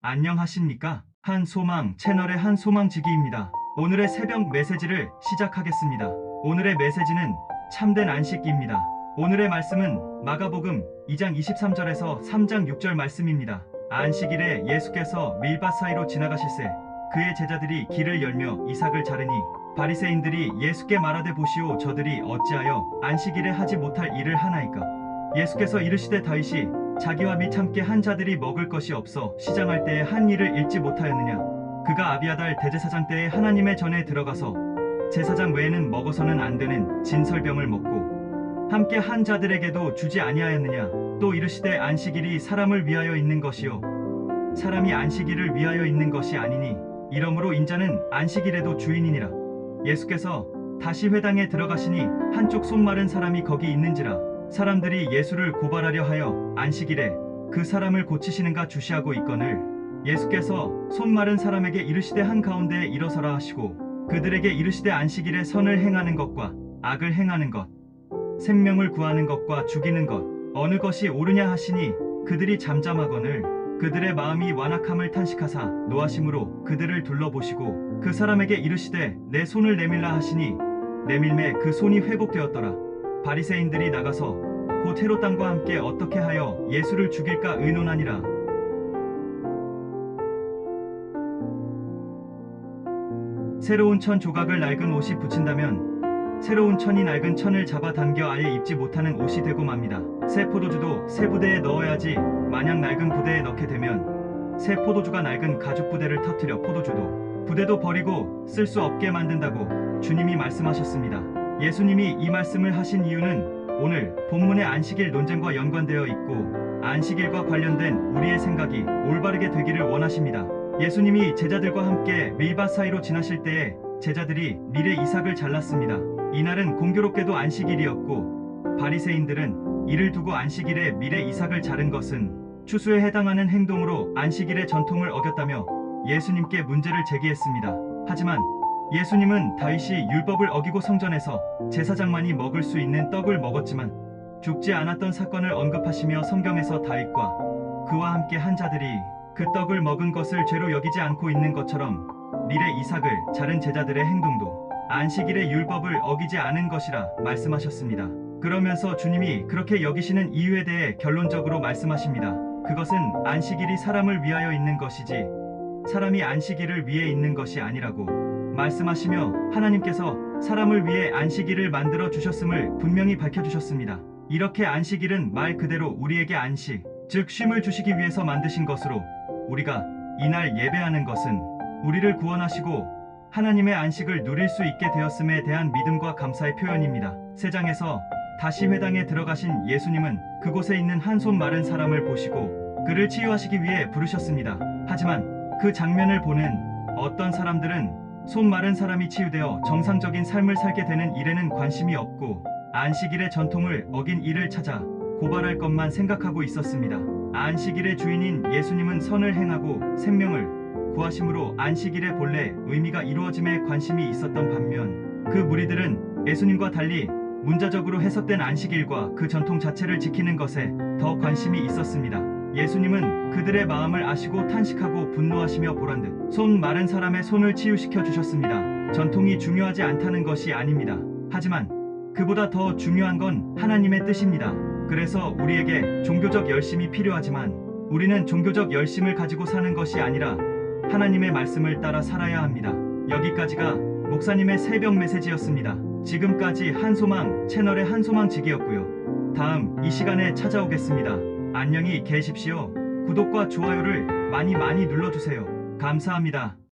안녕하십니까? 한소망 채널의 한소망지기입니다. 오늘의 새벽 메시지를 시작하겠습니다. 오늘의 메시지는 참된 안식기입니다. 오늘의 말씀은 마가복음 2장 23절에서 3장 6절 말씀입니다. 안식일에 예수께서 밀밭 사이로 지나가실새 그의 제자들이 길을 열며 이삭을 자르니 바리새인들이 예수께 말하되 보시오 저들이 어찌하여 안식일에 하지 못할 일을 하나이까. 예수께서 이르시되 다윗이 자기와 및 함께 한 자들이 먹을 것이 없어 시장할 때에 한 일을 잃지 못하였느냐. 그가 아비아달 대제사장 때에 하나님의 전에 들어가서 제사장 외에는 먹어서는 안 되는 진설병을 먹고 함께 한 자들에게도 주지 아니하였느냐. 또 이르시되 안식일이 사람을 위하여 있는 것이요 사람이 안식일을 위하여 있는 것이 아니니 이러므로 인자는 안식일에도 주인이니라. 예수께서 다시 회당에 들어가시니 한쪽 손 마른 사람이 거기 있는지라. 사람들이 예수를 고발하려 하여 안식일에 그 사람을 고치시는가 주시하고 있거늘 예수께서 손 마른 사람에게 이르시되 한가운데에 일어서라 하시고 그들에게 이르시되 안식일에 선을 행하는 것과 악을 행하는 것 생명을 구하는 것과 죽이는 것 어느 것이 옳으냐 하시니 그들이 잠잠하거늘 그들의 마음이 완악함을 탄식하사 노하심으로 그들을 둘러보시고 그 사람에게 이르시되 내 손을 내밀라 하시니 내밀매 그 손이 회복되었더라. 바리새인들이 나가서 곧 헤롯 당과 함께 어떻게 하여 예수를 죽일까 의논하니라. 새로운 천 조각을 낡은 옷이 붙인다면 새로운 천이 낡은 천을 잡아 당겨 아예 입지 못하는 옷이 되고 맙니다. 새 포도주도 새 부대에 넣어야지 만약 낡은 부대에 넣게 되면 새 포도주가 낡은 가죽 부대를 터뜨려 포도주도 부대도 버리고 쓸 수 없게 만든다고 주님이 말씀하셨습니다. 예수님이 이 말씀을 하신 이유는 오늘 본문의 안식일 논쟁과 연관되어 있고 안식일과 관련된 우리의 생각이 올바르게 되기를 원하십니다. 예수님이 제자들과 함께 밀밭 사이로 지나실 때에 제자들이 밀의 이삭을 잘랐습니다. 이날은 공교롭게도 안식일이었고 바리새인들은 이를 두고 안식일에 밀의 이삭을 자른 것은 추수에 해당하는 행동으로 안식일의 전통을 어겼다며 예수님께 문제를 제기했습니다. 하지만 예수님은 다윗이 율법을 어기고 성전에서 제사장만이 먹을 수 있는 떡을 먹었지만 죽지 않았던 사건을 언급하시며 성경에서 다윗과 그와 함께 한 자들이 그 떡을 먹은 것을 죄로 여기지 않고 있는 것처럼 밀의 이삭을 자른 제자들의 행동도 안식일의 율법을 어기지 않은 것이라 말씀하셨습니다. 그러면서 주님이 그렇게 여기시는 이유에 대해 결론적으로 말씀하십니다. 그것은 안식일이 사람을 위하여 있는 것이지 사람이 안식일을 위해 있는 것이 아니라고 말씀하시며 하나님께서 사람을 위해 안식일을 만들어 주셨음을 분명히 밝혀주셨습니다. 이렇게 안식일은 말 그대로 우리에게 안식, 즉 쉼을 주시기 위해서 만드신 것으로 우리가 이날 예배하는 것은 우리를 구원하시고 하나님의 안식을 누릴 수 있게 되었음에 대한 믿음과 감사의 표현입니다. 세 장에서 다시 회당에 들어가신 예수님은 그곳에 있는 한 손 마른 사람을 보시고 그를 치유하시기 위해 부르셨습니다. 하지만 그 장면을 보는 어떤 사람들은 손 마른 사람이 치유되어 정상적인 삶을 살게 되는 일에는 관심이 없고 안식일의 전통을 어긴 일을 찾아 고발할 것만 생각하고 있었습니다. 안식일의 주인인 예수님은 선을 행하고 생명을 구하심으로 안식일의 본래 의미가 이루어짐에 관심이 있었던 반면 그 무리들은 예수님과 달리 문자적으로 해석된 안식일과 그 전통 자체를 지키는 것에 더 관심이 있었습니다. 예수님은 그들의 마음을 아시고 탄식하고 분노하시며 보란듯 손 마른 사람의 손을 치유시켜 주셨습니다. 전통이 중요하지 않다는 것이 아닙니다. 하지만 그보다 더 중요한 건 하나님의 뜻입니다. 그래서 우리에게 종교적 열심이 필요하지만 우리는 종교적 열심을 가지고 사는 것이 아니라 하나님의 말씀을 따라 살아야 합니다. 여기까지가 목사님의 새벽 메시지였습니다. 지금까지 한소망 채널의 한소망지기였고요. 다음 이 시간에 찾아오겠습니다. 안녕히 계십시오. 구독과 좋아요를 많이 눌러주세요. 감사합니다.